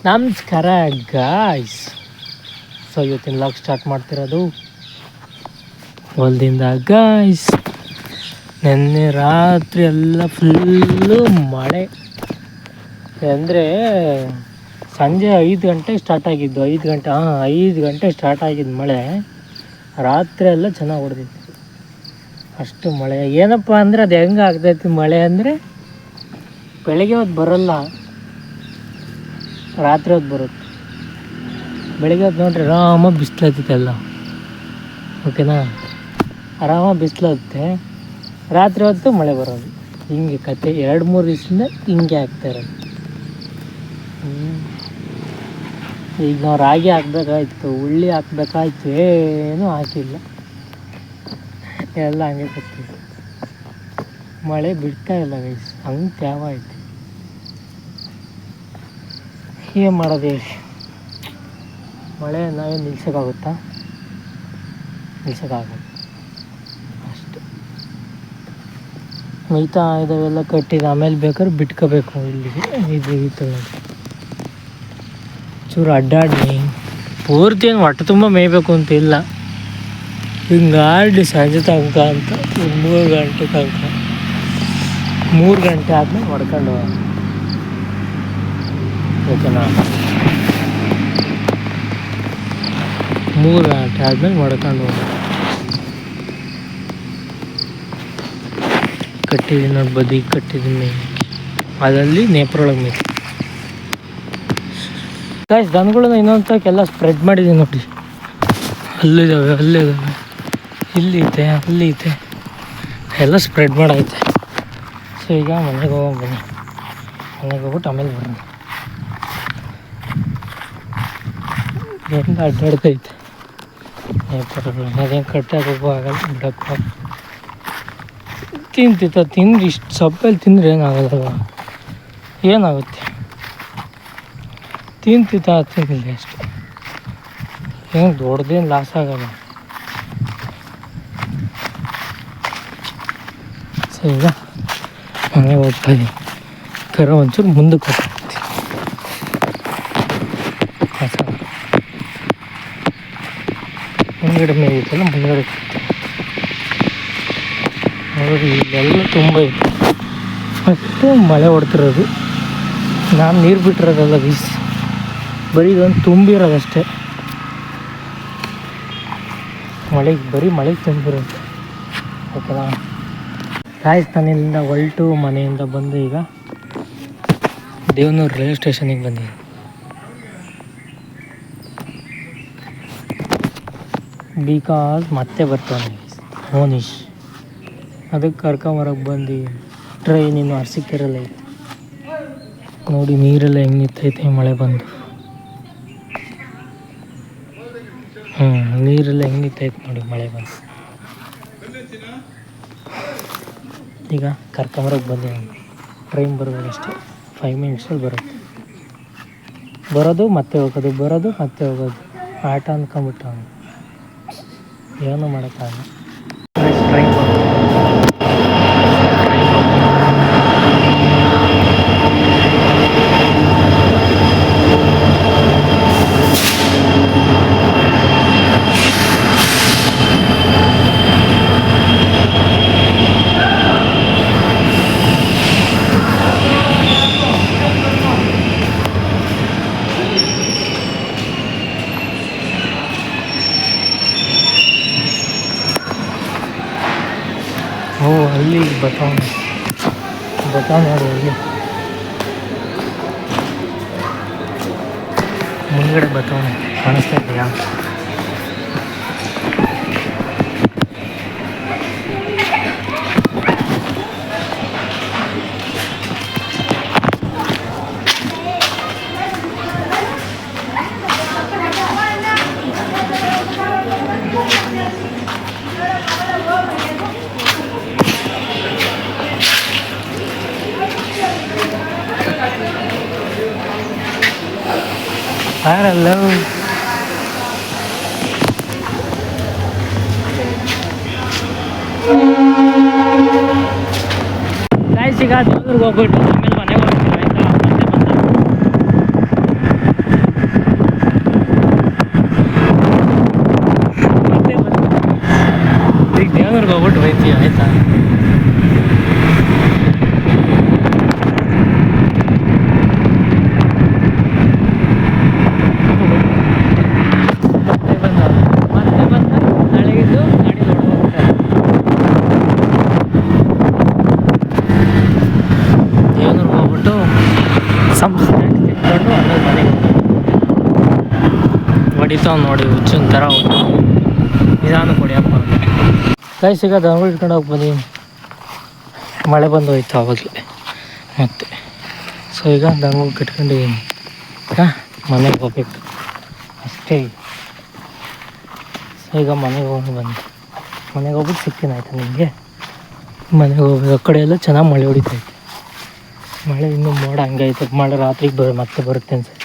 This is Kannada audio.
ನಮಸ್ಕಾರ ಗಾಯ್ಸ್. ಸೊ ಇವತ್ತಿನ ಲಾಗ್ ಸ್ಟಾರ್ಟ್ ಮಾಡ್ತಿರೋದು ಹೊಲದಿಂದ ಗಾಯ್ಸ್. ನೆನ್ನೆ ರಾತ್ರಿ ಎಲ್ಲ ಫುಲ್ಲು ಮಳೆ ಅಂದರೆ ಸಂಜೆ 5 ಗಂಟೆಗೆ ಸ್ಟಾರ್ಟ್ ಆಗಿದ್ದು. 5 ಗಂಟೆ ಸ್ಟಾರ್ಟ್ ಆಗಿದ್ದು ಮಳೆ. ರಾತ್ರಿ ಎಲ್ಲ ಚೆನ್ನಾಗಿ ಹೊಡೆದಿತ್ತು. ಅಷ್ಟು ಮಳೆ ಏನಪ್ಪ ಅಂದರೆ ಅದು ಹೆಂಗೆ ಆಗ್ತೈತಿ ಮಳೆ ಅಂದರೆ ಬೆಳಗ್ಗೆ ಹೊತ್ತು ಬರೋಲ್ಲ, ರಾತ್ರಿ ಹೊತ್ತು ಬರುತ್ತೆ. ಬೆಳಗ್ಗೆ ಹೊತ್ತು ನೋಡ್ರಿ ಆರಾಮಾಗಿ ಬಿಸಿಲತ್ತೈತೆ ಎಲ್ಲ, ಓಕೆನಾ, ಆರಾಮಾಗಿ ಬಿಸಿಲತ್ತೆ. ರಾತ್ರಿ ಹೊತ್ತು ಮಳೆ ಬರೋದು. ಹಿಂಗೆ ಕತೆ 2-3 ದಿವಸದಿಂದ ಹಿಂಗೆ ಆಗ್ತಾ ಇರೋದು. ಈಗ ನಾವು ರಾಗಿ ಹಾಕ್ಬೇಕಾಯ್ತು, ಉಳ್ಳಿ ಹಾಕ್ಬೇಕಾಯ್ತು, ಏನೂ ಹಾಕಿಲ್ಲ, ಎಲ್ಲ ಹಂಗೆ ಕೂತೀವಿ. ಮಳೆ ಬಿಡ್ತಾ ಇಲ್ಲ ಗೈಸ್, ಹಂಗೆ ತ್ಯಾವ ಐತಿ. ಏನು ಮಾಡೋದು ಹೇಳಿ, ಮಳೆ ನಾವೇನು ನಿಲ್ಸೋಕ್ಕಾಗುತ್ತಾ? ನಿಲ್ಸೋಕ್ಕಾಗಲ್ಲ ಅಷ್ಟು. ಮಿಗತಾ ಇದಾವೆಲ್ಲ ಕಟ್ಟಿದ ಆಮೇಲೆ ಬೇಕಾದ್ರೆ ಬಿಟ್ಕೋಬೇಕು. ಇಲ್ಲಿಗೆ ಇದು ನೋಡಿ ಚೂರು ಅಡ್ಡಾಡಿ ಪೂರ್ತಿ ಏನು ಹೊಟ್ಟೆ ತುಂಬ ಮೇಯ್ಬೇಕು ಅಂತ ಇಲ್ಲ. ಹಿಂಗಾಡಿ ಸಂಜೆ ತನಕ ಅಂತ 3 ಗಂಟೆ ತನಕ, 3 ಗಂಟೆ ಆದ್ಮೇಲೆ ಹೊಡ್ಕೊಂಡು ಓಕೆನಾ. 3 ಗಂಟೆ ಆದ್ಮೇಲೆ ಹೊಡ್ಕೊಂಡು ಹೋಗಿ ಕಟ್ಟಿದ್ದೀನಿ ನೋಡಿ, ಬದಿ ಕಟ್ಟಿದ್ದೀನಿ. ಅದರಲ್ಲಿ ನೇಪ್ರೊಳಗೆ ಮೇಯ್ತು ಗಾಯ್ಸ್. ದನಗಳನ್ನ ಇನ್ನೊಂದಕ್ಕೆಲ್ಲ ಸ್ಪ್ರೆಡ್ ಮಾಡಿದ್ದೀನಿ ನೋಡಿ. ಅಲ್ಲಿದ್ದಾವೆ, ಇಲ್ಲಿ ಐತೆ, ಅಲ್ಲಿ ಐತೆ, ಎಲ್ಲ ಸ್ಪ್ರೆಡ್ ಮಾಡೈತೆ. ಸೊ ಈಗ ಮನೆಗೆ ಹೋಗೋಣ ಬನ್ನಿ. ಮನೆಗೆ ಹೋಗ್ಬಿಟ್ಟು ಆಮೇಲೆ ಬರೋಣ. ಹೆಂಗೆ ಅಡ್ಡಾಡ್ತೈತೆ ಅದೇನು ಕಟ್ಟಾಗ ಆಗಲ್ಲ, ಬಿಡೋಕ್ಕೂ ತಿಂದು ಇಷ್ಟು ಸಪ್ಪಲ್ಲಿ ತಿಂದರೆ ಏನಾಗಲ್ಲ, ಏನಾಗುತ್ತೆ? ತಿಂತಿಲ್ಲ ಅಷ್ಟು, ಏನು ದೊಡ್ಡದೇನು ಲಾಸ್ ಆಗಲ್ಲ. ಸೊ ಈಗ ಮನೆಗೆ ಹೋಗ್ತಾ ಇದ್ದೀನಿ. ಕರ ಒಂಚೂರು ಮುಂದಕ್ಕೆ ಹೋಗ್ತೀನಿ. ಮುಂದ್ಗಡೆ ಮೇಯ್ತಲ್ಲ, ಮುಂದ್ಗಡೆ ನೋಡಿ ಇಲ್ಲೆಲ್ಲ ತುಂಬ ಐತೆ. ಅಷ್ಟು ಮಳೆ ಹೊಡ್ತಿರೋದು, ನಾನು ನೀರು ಬಿಟ್ಟಿರೋದಲ್ಲ ಬೀಸಿ, ಬರೀ ಇದೊಂದು ತುಂಬಿರೋದಷ್ಟೇ. ಬರೀ ಮಳೆಗೆ ತುಂಬಿರೋದು, ಓಕೆನಾ. ರಾಜಸ್ಥಾನದಿಂದ ಹೊರಟು ಮನೆಯಿಂದ ಬಂದು ಈಗ ದೇವನೂರು ರೈಲ್ವೆ ಸ್ಟೇಷನಿಗೆ ಬಂದಿದ್ದೀನಿ. ಬಿಕಾಸ್ ಮತ್ತೆ ಬರ್ತಾನೆ ಮೋನೀಶ್, ಅದಕ್ಕೆ ಕರ್ಕೊಂಬರಕ್ಕೆ ಬಂದು. ಟ್ರೈನ್ ಇನ್ನು ಅರಸೀಕೆರೆಲ್ಲ ಐತೆ ನೋಡಿ, ನೀರೆಲ್ಲ ಹೆಂಗೆ ನಿಂತೈತೆ ಮಳೆ ಬಂದು. ನೀರೆಲ್ಲ ಹೆಂಗೆ ನಿಂತೈತೆ ನೋಡಿ ಮಳೆ ಬಂದು. ಈಗ ಕರ್ಕೊಂಬರಕ್ಕೆ ಬಂದಿದ್ದೀನಿ. ಟ್ರೈನ್ ಬರೋದಷ್ಟೇ 5 ಮಿನಿಟ್ಸಲ್ಲಿ ಬರುತ್ತೆ. ಬರೋದು ಮತ್ತೆ ಹೋಗೋದು, ಬರೋದು ಮತ್ತೆ ಹೋಗೋದು, ಆಟ ಅಂದ್ಕೊಂಬಿಟ್ಟು ಏನೂ ಮಾಡೋಕ್ಕಾಗಲ್ಲ. ಟ್ರೈನ್ ಅಲ್ಲಿ ಬತಾವ್ ನೋಡಿ, ಅಲ್ಲಿ ಮುಂದ್ಗಡೆ ಬತಾವ್ ಕಾಣಿಸ್ತಾ ಇದೆಯಾ? Hello. Guys, ಈಗ ದೇವ್ರಿಗೆ ಹೋಗ್ಬಿಟ್ಟು ಆಮೇಲೆ ಮನೆಗೆ ಹೋಗ್ತೀವಿ ಆಯಿತಾ. ಹೋಗ್ತಾವ್ ನೋಡಿ ಹುಚ್ಚಿನ ಥರ ಹೋಗ್ತಾವ. ನಿಧಾನ ಕೊಡಿಯಪ್ಪ ಕೈ ಸಿಗ ದನಗಳು ಇಟ್ಕೊಂಡು ಹೋಗಿ ಬಂದೀನಿ. ಮಳೆ ಬಂದು ಹೋಯ್ತು ಆವಾಗಲೇ ಮತ್ತೆ. ಸೊ ಈಗ ದನಗಳು ಕಟ್ಕೊಂಡಿದ್ದೀನಿ. ಹಾಂ ಮನೆಗೆ ಹೋಗ್ಬೇಕು ಅಷ್ಟೇ. ಸೊ ಈಗ ಮನೆಗೆ ಹೋಗಿ ಬಂದು ಮನೆಗೆ ಹೋಗ್ಬಿಟ್ಟು ಸಿಗ್ತೀನಿ ಆಯಿತಾ ನಿಮಗೆ. ಮನೆಗೆ ಹೋಗ್ಬೇಕು. ಆ ಕಡೆ ಎಲ್ಲ ಚೆನ್ನಾಗಿ ಮಳೆ ಹೊಡಿತೈತೆ. ಮಳೆ ಇನ್ನೂ ಮೋಡ ಹಂಗೈತೆ. ಮಳೆ ರಾತ್ರಿಗೆ ಮತ್ತೆ ಬರುತ್ತೆ ಅನ್ಸುತ್ತೆ.